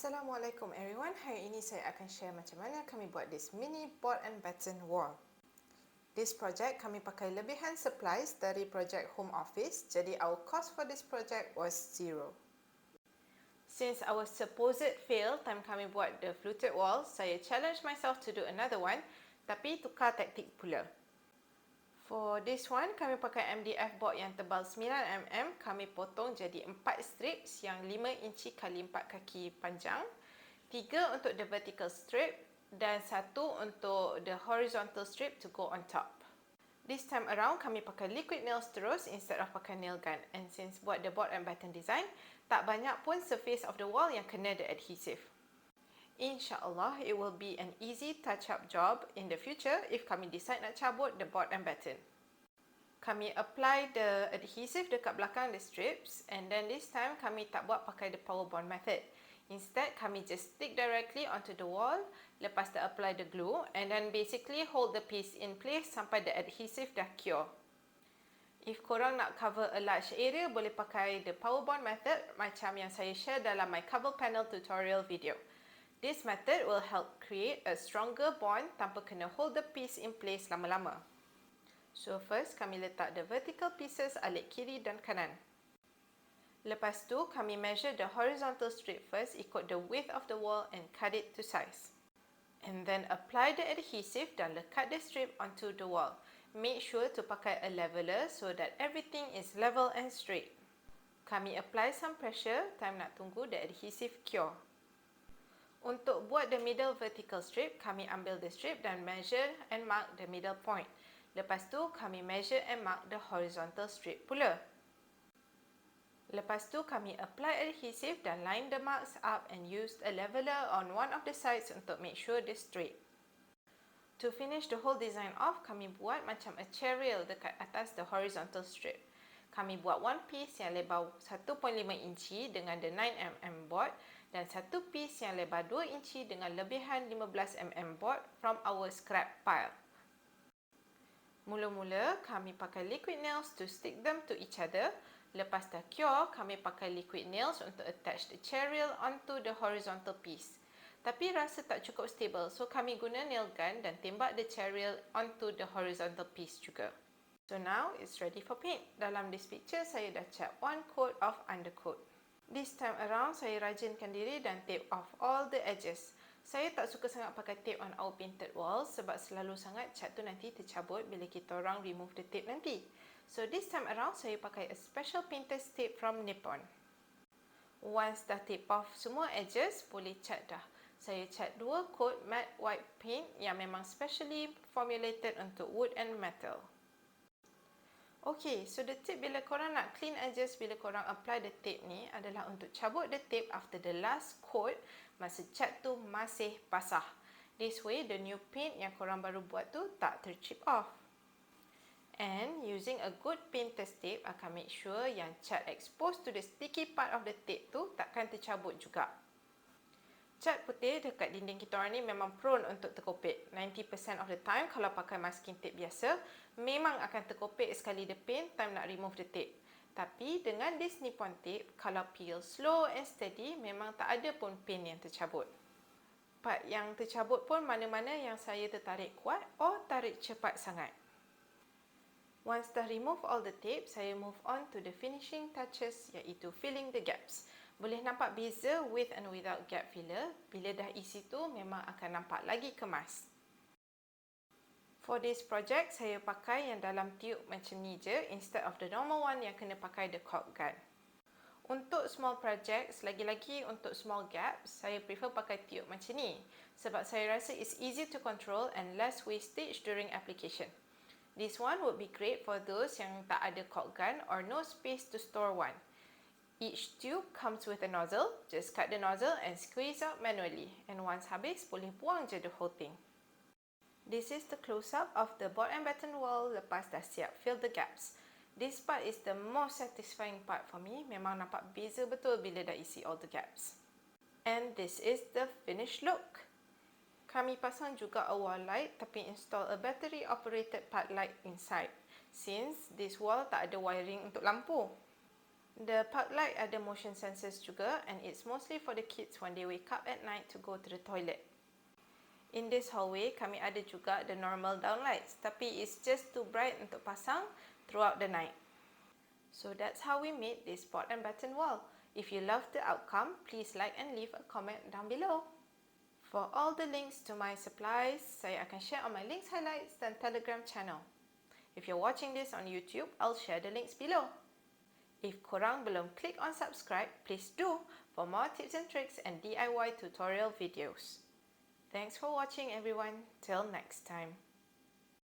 Assalamualaikum everyone. Hari ini saya akan share macam mana kami buat this mini board and batten wall. This project kami pakai lebihan supplies dari project home office, jadi our cost for this project was 0. Since our supposed fail time kami buat the fluted wall, saya challenge myself to do another one, tapi tukar taktik pula. For this one, kami pakai MDF board yang tebal 9mm, kami potong jadi 4 strips yang 5 inci kali 4 kaki panjang, 3 untuk the vertical strip dan 1 untuk the horizontal strip to go on top. This time around, kami pakai liquid nails terus instead of pakai nail gun, and since buat the board and batten design, tak banyak pun surface of the wall yang kena the adhesive. InsyaAllah, it will be an easy touch-up job in the future if kami decide nak cabut the board and batten. Kami apply the adhesive dekat belakang the strips, and then this time kami tak buat pakai the power bond method. Instead, kami just stick directly onto the wall, lepas dah apply the glue, and then basically hold the piece in place sampai the adhesive dah cure. If korang nak cover a large area, boleh pakai the power bond method macam yang saya share dalam my cover panel tutorial video. This method will help create a stronger bond tanpa kena hold the piece in place lama-lama. So first, kami letak the vertical pieces alik kiri dan kanan. Lepas tu, kami measure the horizontal strip first, ikut the width of the wall and cut it to size. And then apply the adhesive dan lekat the strip onto the wall. Make sure to pakai a leveler so that everything is level and straight. Kami apply some pressure, time nak tunggu the adhesive cure. Untuk buat the middle vertical strip, kami ambil the strip dan measure and mark the middle point. Lepas tu, kami measure and mark the horizontal strip pula. Lepas tu, kami apply adhesive dan line the marks up and use a leveler on one of the sides untuk make sure they straight. To finish the whole design off, kami buat macam a chair rail dekat atas the horizontal strip. Kami buat one piece yang lebar 1.5 inci dengan the 9mm board dan satu piece yang lebar 2 inci dengan lebihan 15mm board from our scrap pile. Mula-mula, kami pakai liquid nails to stick them to each other. Lepas dah cure, kami pakai liquid nails untuk attach the chair rail onto the horizontal piece. Tapi rasa tak cukup stable, so kami guna nail gun dan tembak the chair rail onto the horizontal piece juga. So now, it's ready for paint. Dalam this picture, saya dah cat one coat of undercoat. This time around, saya rajinkan diri dan tape off all the edges. Saya tak suka sangat pakai tape on our painted walls sebab selalu sangat cat tu nanti tercabut bila kita orang remove the tape nanti. So this time around, saya pakai a special painter's tape from Nippon. Once dah tape off semua edges, boleh cat dah. Saya cat 2 coat matte white paint yang memang specially formulated untuk wood and metal. Okay, so the tip bila korang nak clean edges bila korang apply the tape ni adalah untuk cabut the tape after the last coat masa cat tu masih basah. This way, the new paint yang korang baru buat tu tak terchip off. And using a good painter's tape akan make sure yang cat exposed to the sticky part of the tape tu takkan tercabut juga. Cat putih dekat dinding kita orang ni memang prone untuk terkopik. 90% of the time kalau pakai masking tape biasa, memang akan terkopik sekali the paint time nak remove the tape. Tapi dengan this Nippon tape, kalau peel slow and steady, memang tak ada pun paint yang tercabut. Part yang tercabut pun mana-mana yang saya tertarik kuat or tarik cepat sangat. Once dah remove all the tape, saya move on to the finishing touches iaitu filling the gaps. Boleh nampak beza with and without gap filler. Bila dah isi tu, memang akan nampak lagi kemas. For this project, saya pakai yang dalam tube macam ni je instead of the normal one yang kena pakai the caulk gun. Untuk small projects, lagi-lagi untuk small gaps, saya prefer pakai tube macam ni sebab saya rasa it's easy to control and less wastage during application. This one would be great for those yang tak ada caulk gun or no space to store one. Each tube comes with a nozzle, just cut the nozzle and squeeze out manually. And once habis, boleh buang je the whole thing. This is the close-up of the board and batten wall lepas dah siap fill the gaps. This part is the most satisfying part for me. Memang nampak beza betul bila dah isi all the gaps. And this is the finished look. Kami pasang juga a wall light tapi install a battery operated part light inside since this wall tak ada wiring untuk lampu. The park light ada motion sensors juga and it's mostly for the kids when they wake up at night to go to the toilet. In this hallway, kami ada juga the normal downlights, tapi it's just too bright untuk pasang throughout the night. So that's how we made this pot and batten wall. If you love the outcome, please like and leave a comment down below. For all the links to my supplies, saya akan share on my links highlights dan Telegram channel. If you're watching this on YouTube, I'll share the links below. If korang belum click on subscribe, please do for more tips and tricks and DIY tutorial videos. Thanks for watching everyone. Till next time.